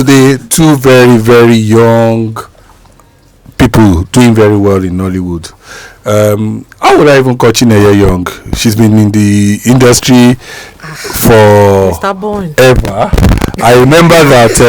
today two very, very young people doing very well in Nollywood. How would I even call Chinenye young? She's been in the industry for ever. I remember that.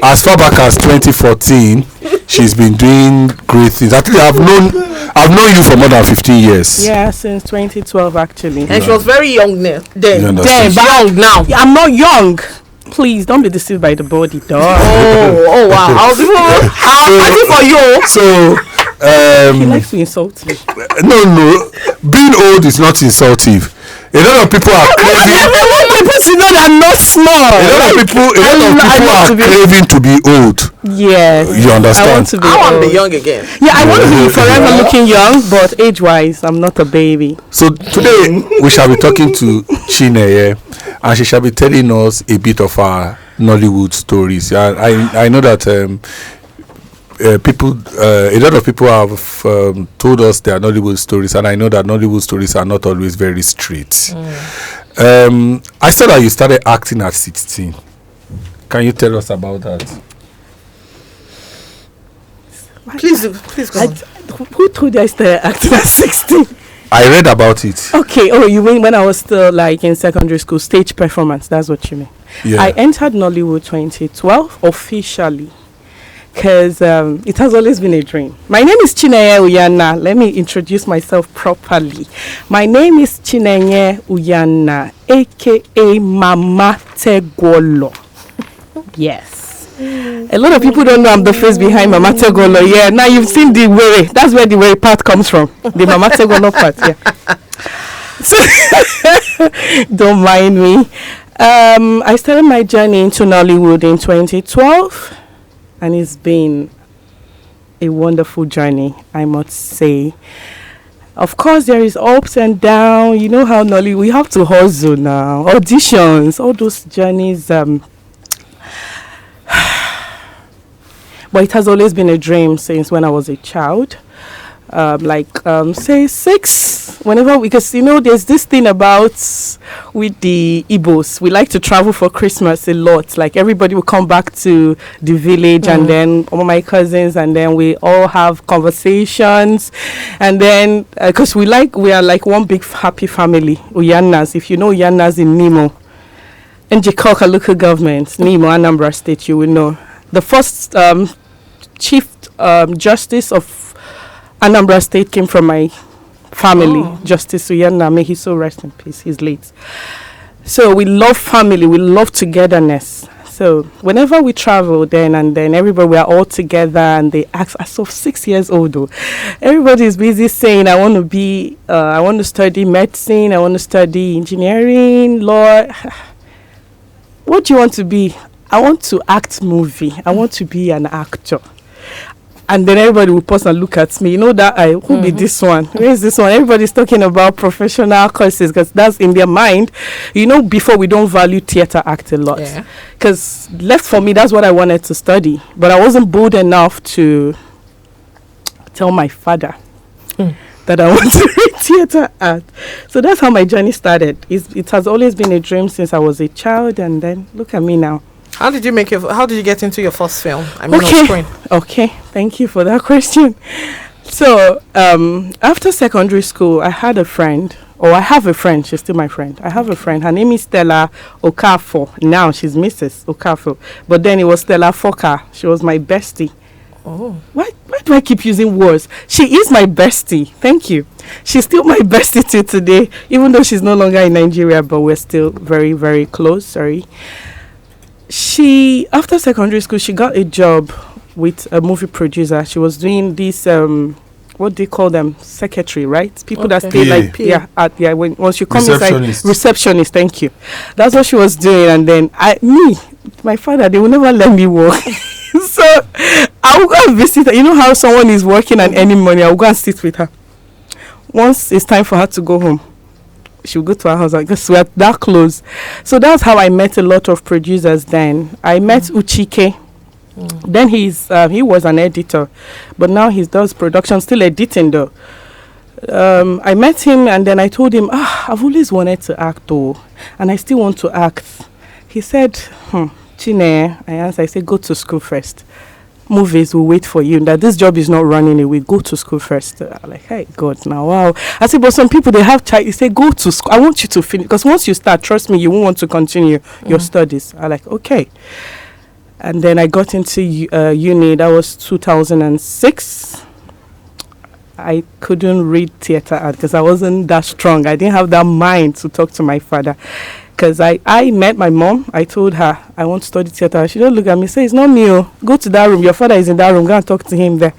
As far back as 2014, she's been doing great things. Actually, I've known you for more than 15 years. Yeah, since 2012 actually. And she was very young then. But young now. I'm not young. Please don't be deceived by the body, dog. Oh wow! I'm fighting for you. So he likes to insult me. No, being old is not insultive. A lot of people are craving. I want people to know that I'm not small. A lot of people are craving to be old. Yes, you understand. I want to be young again. Yeah, I want to be forever looking young, but age-wise, I'm not a baby. So today we shall be talking to Chinenye, and she shall be telling us a bit of her Nollywood stories. I know that a lot of people have told us their Nollywood stories, and I know that Nollywood stories are not always very straight. I saw that you started acting at 16. Can you tell us about that? Please go on. Who told you I started acting at 16? I read about it. Okay. Oh, you mean when I was still like in secondary school, stage performance? That's what you mean. Yeah. I entered Nollywood 2012 officially. Because it has always been a dream. My name is Chinenye Uyanna. Let me introduce myself properly. My name is Chinenye Uyanna, a.k.a. Mama Tegolo. Yes. A lot of people don't know I'm the face behind Mama Tegolo. Yeah, now you've seen the way. That's where the way part comes from. The Mama Tegolo part, yeah. So don't mind me. I started my journey into Nollywood in 2012. And it's been a wonderful journey, I must say. Of course, there is ups and downs. You know how Nollywood, we have to hustle now. Auditions, all those journeys. But it has always been a dream since when I was a child. Say 6, whenever, because there's this thing about with the Igbos, we like to travel for Christmas a lot. Like everybody will come back to the village, and then all my cousins, and then we all have conversations, and then because we are like one big happy family. Uyannas, if you know Uyannas in Nimo, in Jikoka local government, Nimo, Anambra State, you will know. The first chief justice of Anambra State came from my family, Justice Uyanna. May he so rest in peace. He's late. So we love family. We love togetherness. So whenever we travel, then everybody, we are all together, and they ask us, of 6 years old though, everybody is busy saying, I want to study medicine, I want to study engineering, law. What do you want to be? I want to act movie. I want to be an actor. And then everybody will pause and look at me. You know that who be this one? Where is this one? Everybody's talking about professional courses because that's in their mind. Before we don't value theater act a lot. Because left for me, that's what I wanted to study. But I wasn't bold enough to tell my father that I want to read theater art. So that's how my journey started. It has always been a dream since I was a child. And then look at me now. How did you get into your first film? On screen. Okay, thank you for that question. So, after secondary school, I have a friend, she's still my friend. I have a friend, her name is Stella Okafor. Now she's Mrs. Okafor. But then it was Stella Foka. She was my bestie. Oh. Why do I keep using words? She is my bestie. Thank you. She's still my bestie till today, even though she's no longer in Nigeria, but we're still very, very close. Sorry. After secondary school, she got a job with a movie producer. She was doing this, what do you call them? Secretary, right? People that stay once you come inside, receptionist, thank you. That's what she was doing. And then my father, they will never let me work. So I will go and visit her. You know how someone is working and earning money, I will go and sit with her. Once it's time for her to go home, she'll go to our house because we're that close. So that's how I met a lot of producers then. I met Uchike. Then he was an editor, but now he does production, still editing though. I met him and then I told him, I've always wanted to act though, and I still want to act. He said, Chinenye, I answered, I said, go to school first. Movies will wait for you. That this job is not running away. Go to school first. I'm like, hey, God, now, wow. I said, but some people, they have child. He said, go to school. I want you to finish. Because once you start, trust me, you won't want to continue your studies. I'm like, okay. And then I got into uni. That was 2006. I couldn't read theater art because I wasn't that strong. I didn't have that mind to talk to my father. Because I met my mom. I told her, I want to study theater. She don't look at me, say, it's not me. Oh. Go to that room. Your father is in that room. Go and talk to him there.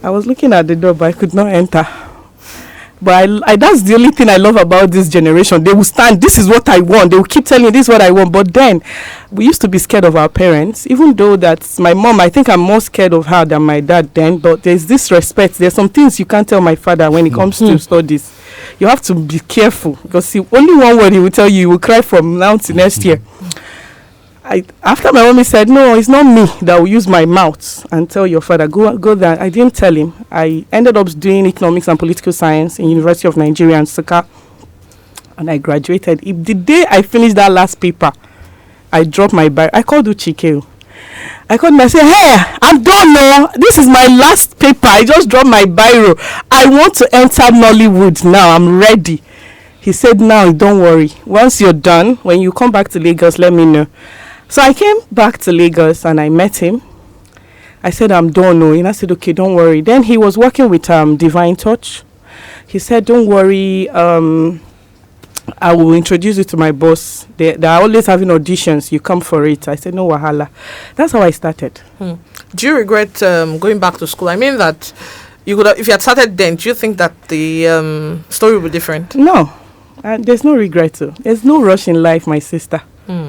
I was looking at the door, but I could not enter. But I that's the only thing I love about this generation. They will stand, this is what I want. They will keep telling you this is what I want. But then, we used to be scared of our parents. Even though that's my mom, I think I'm more scared of her than my dad then. But there's this respect. There's some things you can't tell my father when it comes to studies. You have to be careful. Because only one word he will tell you, you will cry from now to next year. After my mommy said, no, it's not me that will use my mouth and tell your father, go there. I didn't tell him. I ended up doing economics and political science in University of Nigeria and Nsukka. And I graduated. The day I finished that last paper, I dropped my biro. I called Uchike. I called him. I said, hey, I'm done now. This is my last paper. I just dropped my biro. I want to enter Nollywood now. I'm ready. He said, no, don't worry. Once you're done, when you come back to Lagos, let me know. So I came back to Lagos and I met him. I said, I'm done. And I said, okay, don't worry. Then he was working with Divine Touch. He said, don't worry. I will introduce you to my boss. They are always having auditions. You come for it. I said, no wahala. That's how I started. Do you regret going back to school? I mean that you could have, if you had started then, do you think that the story would be different? No. There's no regret. There's no rush in life, my sister.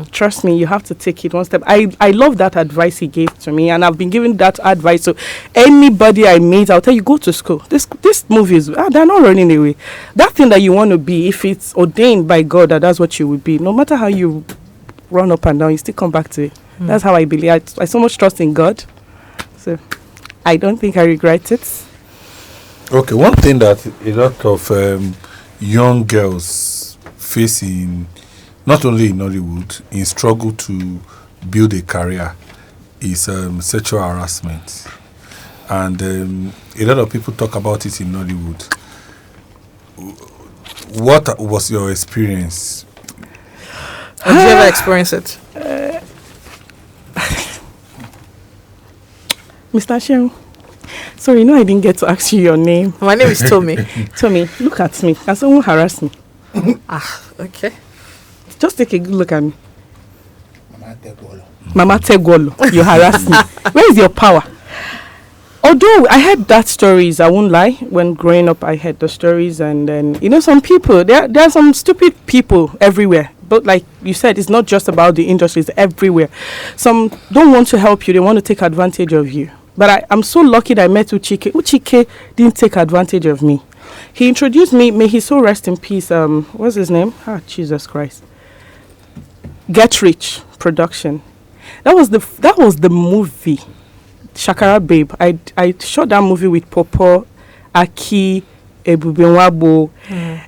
Trust me, you have to take it one step. I love that advice he gave to me, and I've been giving that advice to anybody I meet. I'll tell you, go to school. This movies, they're not running away. That thing that you want to be, if it's ordained by God that that's what you will be, no matter how you run up and down, you still come back to it. That's how I believe. I so much trust in God, so I don't think I regret it. Okay, one thing that a lot of young girls face in, not only in Nollywood, in struggle to build a career, is sexual harassment. And a lot of people talk about it in Nollywood. What was your experience? Did you ever experience it? Mr. Shem, sorry, I didn't get to ask you your name. My name is Tommy. Tommy, look at me. Can someone harass me? Okay. Just take a good look at me. Mama Tegwolo, you harass me. Where is your power? Although I heard that stories, I won't lie. When growing up, I heard the stories, and then some people. There are some stupid people everywhere. But like you said, it's not just about the industry; it's everywhere. Some don't want to help you; they want to take advantage of you. But I'm so lucky that I met Uchike. Uchike didn't take advantage of me. He introduced me. May he so rest in peace. What's his name? Jesus Christ. Get Rich Production. That was the movie. Shakara Babe. I shot that movie with Popo, Aki, Ebubenwabo,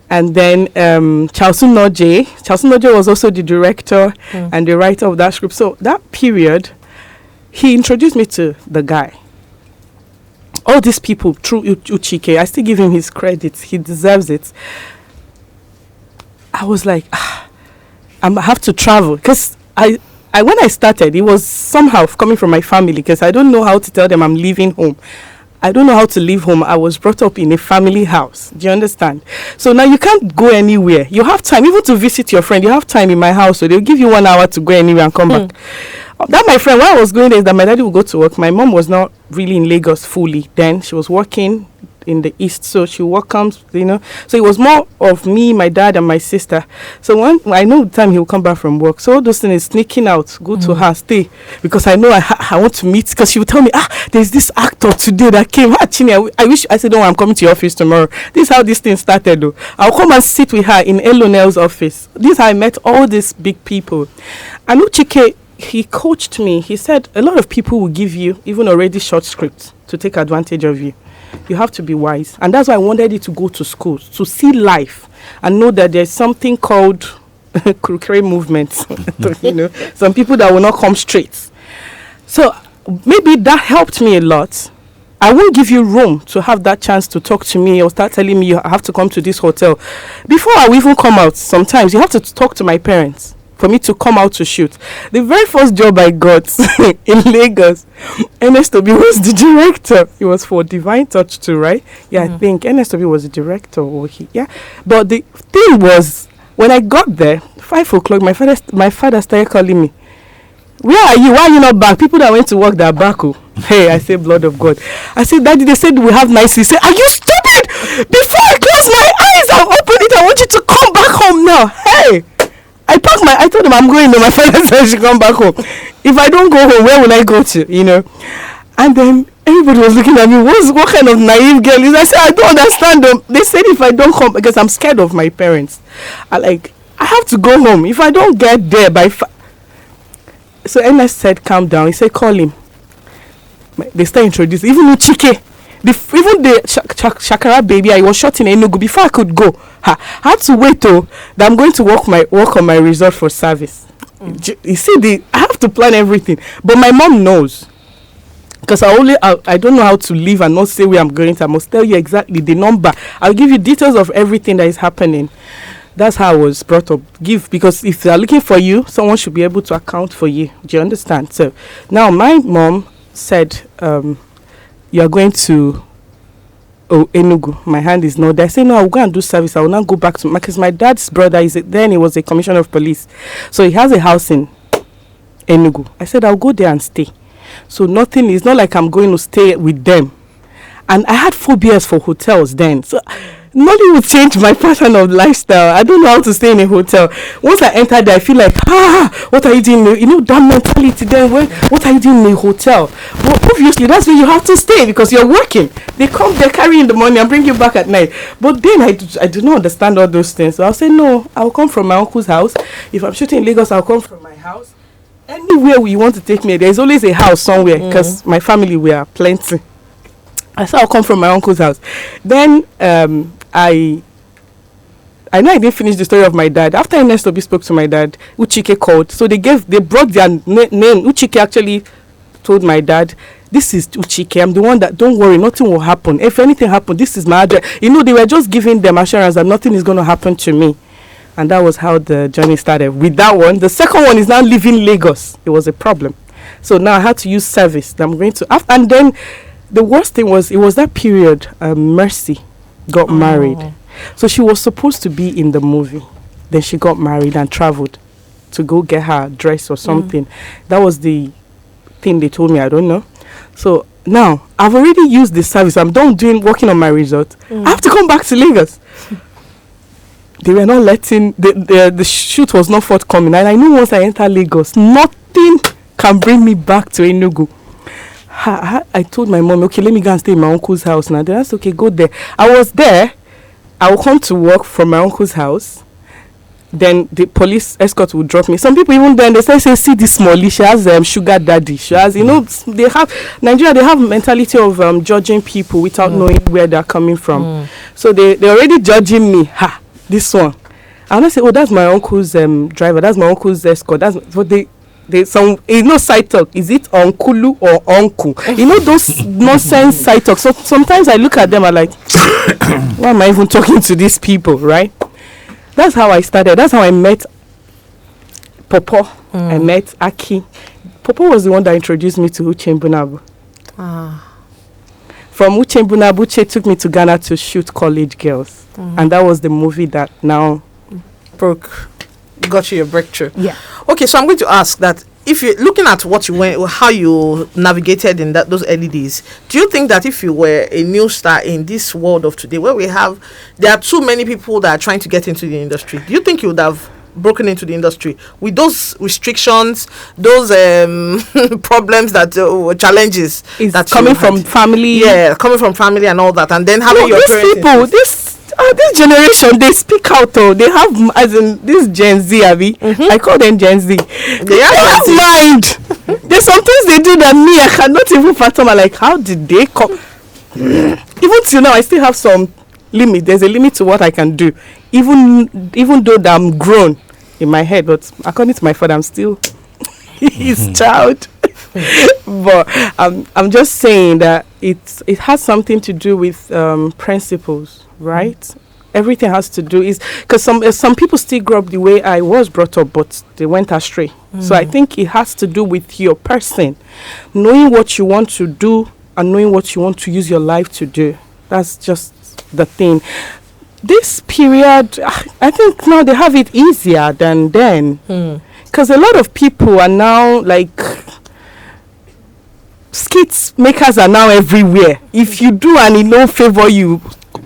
and then Chalsu Noje. Chalsu Noje was also the director and the writer of that script. So that period, he introduced me to the guy. All these people, through Uchike, I still give him his credit. He deserves it. I was like, I have to travel. Because when I started, it was somehow coming from my family. Because I don't know how to tell them I'm leaving home. I don't know how to leave home. I was brought up in a family house. Do you understand? So now you can't go anywhere. You have time. Even to visit your friend, you have time in my house. So they'll give you 1 hour to go anywhere and come back. That my friend, when I was going there, is that my daddy would go to work. My mom was not really in Lagos fully then. She was working in the east, so she welcomes, So it was more of me, my dad, and my sister. So when I know the time he will come back from work, so all those things is sneaking out, go to her, stay, because I know I want to meet. Because she will tell me, there's this actor today that came. I said, no, I'm coming to your office tomorrow. This is how this thing started, though. I'll come and sit with her in Elonel's office. This is how I met all these big people. And Uchike, he coached me. He said a lot of people will give you even already short scripts to take advantage of you. You have to be wise. And that's why I wanted you to go to school, to see life and know that there's something called crooked movements. Some people that will not come straight. So maybe that helped me a lot. I won't give you room to have that chance to talk to me or start telling me you have to come to this hotel. Before I will even come out, sometimes you have to talk to my parents for me to come out to shoot. The very first job I got in Lagos, Ernest Obi was the director. It was for Divine Touch too, right? Yeah, I think Ernest Obi was the director. But the thing was, when I got there, 5 o'clock, my father started calling me. Where are you? Why are you not back? People that went to work, they're back. Oh. Hey, I say, blood of God. I said, Daddy, they said we have nice. He said, are you stupid? Before I close my eyes, I'll open it. I want you to come back home now. Hey, I told him I'm going to. My father said I should come back home. If I don't go home, where will I go to? And then everybody was looking at me. What kind of naive girl is? I said, I don't understand them. They said if I don't come, because I'm scared of my parents. I have to go home. If I don't get there by So Ernest said, calm down. He said, call him. They start introducing. Even Uchike. Even the Shakara baby, I was shot in Enugu before I could go. I had to wait that I'm going to work on my result for service. You see, I have to plan everything. But my mom knows. Because I don't know how to leave and not say where I'm going to. I must tell you exactly the number. I'll give you details of everything that is happening. That's how I was brought up. Because if they are looking for you, someone should be able to account for you. Do you understand? So now my mom said, you are going to Enugu. My hand is not there. I say, no, I'll go and do service. I will not go back to, because my dad's brother then he was a commissioner of police. So he has a house in Enugu. I said, I'll go there and stay. So it's not like I'm going to stay with them. And I had phobias for hotels then. So Nollywood changed my pattern of lifestyle. I don't know how to stay in a hotel. Once I enter there, I feel like, what are you doing? That mentality then. What are you doing in a hotel? Well, obviously, that's where you have to stay because you're working. They carry in the morning and bring you back at night. But then I do not understand all those things. So I'll say, no, I'll come from my uncle's house. If I'm shooting in Lagos, I'll come from my house. Anywhere you want to take me, there's always a house somewhere because my family, we are plenty. I said I'll come from my uncle's house. Then I know I didn't finish the story of my dad. After Ernest Obi spoke to my dad, Uchike called. So they brought their name. Uchike actually told my dad, this is Uchike. I'm the one that, don't worry, nothing will happen. If anything happens, this is my address. They were just giving them assurance that nothing is going to happen to me. And that was how the journey started. With that one, the second one is now leaving Lagos. It was a problem. So now I had to use service. I'm going to, and then the worst thing was, it was that period, Mercy got married. So she was supposed to be in the movie. Then she got married and traveled to go get her dress or something. That was the thing they told me. I don't know. So now I've already used the service. I'm done working on my result. I have to come back to Lagos. They were not letting, the shoot was not forthcoming. And I know once I enter Lagos, nothing can bring me back to Enugu. I told my mom, okay, let me go and stay in my uncle's house now. That's okay, go there. I was there. I will come to work from my uncle's house. Then the police escort will drop me. Some people even then, they say see this Smalley, she has sugar daddy. She has, Nigeria, they have mentality of judging people without knowing where they're coming from. So they're already judging me. This one. And I say, oh, that's my uncle's driver. That's my uncle's escort. That's what they side talk. Is it unculu or uncle? Those nonsense side talk. So sometimes I look at them, I'm like, why am I even talking to these people, right? That's how I started. That's how I met Popo. I met Aki. Popo was the one that introduced me to Uche Mbunabu. From Uche Mbunabu, Uche took me to Ghana to shoot College Girls. And that was the movie that now got you a breakthrough. Yeah. Okay, so I'm going to ask that if you're looking at how you navigated in those early days, do you think that if you were a new star in this world of today, where there are too many people that are trying to get into the industry, do you think you would have broken into the industry with those restrictions, those problems challenges that coming from family? Yeah, coming from family and all that, and then having your these people, this generation, they speak out. They have, as in this Gen Z, I call them Gen Z. They have mind. There's some things they do that me, I cannot even fathom. I'm like, how did they come? Even till now, I still have some limit. There's a limit to what I can do, even though that I'm grown. in my head, but according to my father, I'm still his child. But I'm just saying that it has something to do with principles, right? Everything has to do is because some people still grow up the way I was brought up, but they went astray. So I think it has to do with your person, knowing what you want to do and knowing what you want to use your life to do. That's just the thing. This period, I think now they have it easier than then, because a lot of people are now like skits makers are now everywhere. If you do and it no favor you,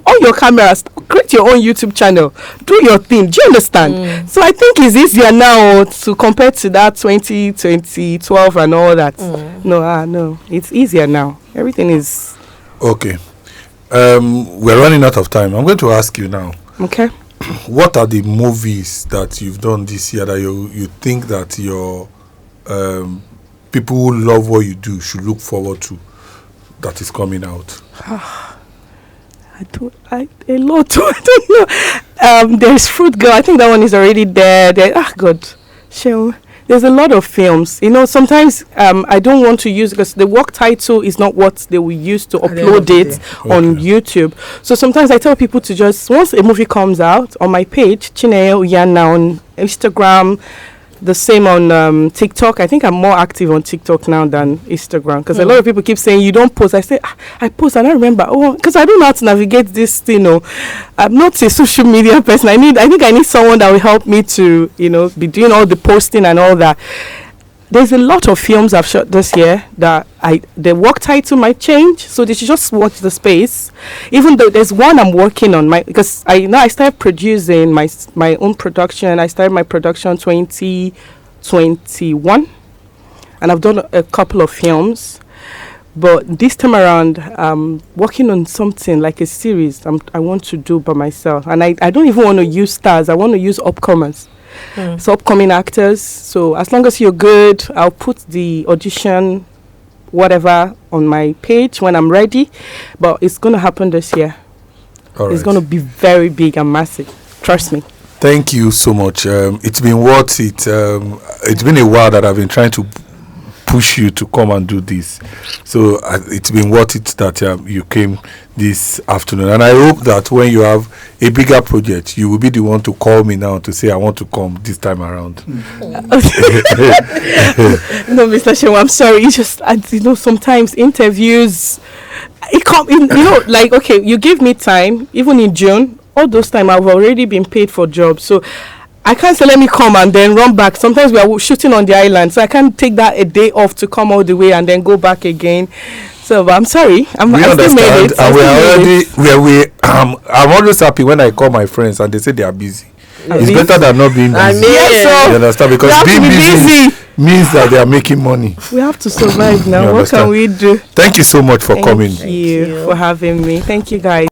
on your cameras, create your own YouTube channel, do your thing. Do you understand? So I think it's easier now to compare to that 2012 and all that. No, it's easier now. Everything is Okay. We're running out of time. I'm going to ask you now. okay. What are the movies that you've done this year that you think that your people who love what you do should look forward to that is coming out? I don't know. There's Fruit Girl. I think that one is already there. God, Shell. There's a lot of films. Sometimes I don't want to use because the work title is not what they will use to upload it on YouTube. So sometimes I tell people to just, once a movie comes out on my page, Chinenye Uyanna on Instagram, the same on TikTok. I think I'm more active on TikTok now than Instagram because a lot of people keep saying you don't post. I say I post. I don't remember. Because I don't know how to navigate this thing. I'm not a social media person. I think I need someone that will help me to be doing all the posting and all that. There's a lot of films I've shot this year that the work title might change, so they should just watch the space. Even though there's one I'm working on, because I started producing my own production. I started my production 2021, and I've done a couple of films. But this time around, I'm working on something like a series I want to do by myself, and I don't even want to use stars. I want to use upcomers. So upcoming actors. So as long as you're good, I'll put the audition whatever on my page when I'm ready, but it's going to happen this year. It's going to be very big and massive, trust me. Thank you so much. It's been worth it. It's been a while that I've been trying to push you to come and do this, so it's been worth it that you came this afternoon, and I hope that when you have a bigger project you will be the one to call me now to say I want to come this time around. No, Mr. Shewa, I'm sorry, it's just sometimes interviews like okay, you give me time. Even in June, all those time I've already been paid for jobs, so I can't say let me come and then run back. Sometimes we are shooting on the island, so I can't take that a day off to come all the way and then go back again. So but I'm sorry. I still made it. And I'm always happy when I call my friends and they say they are busy. It's better than not being busy. You understand? Because being busy means that they are making money. We have to survive now. What can we do? Thank you so much for coming. Thank you for having me. Thank you, guys.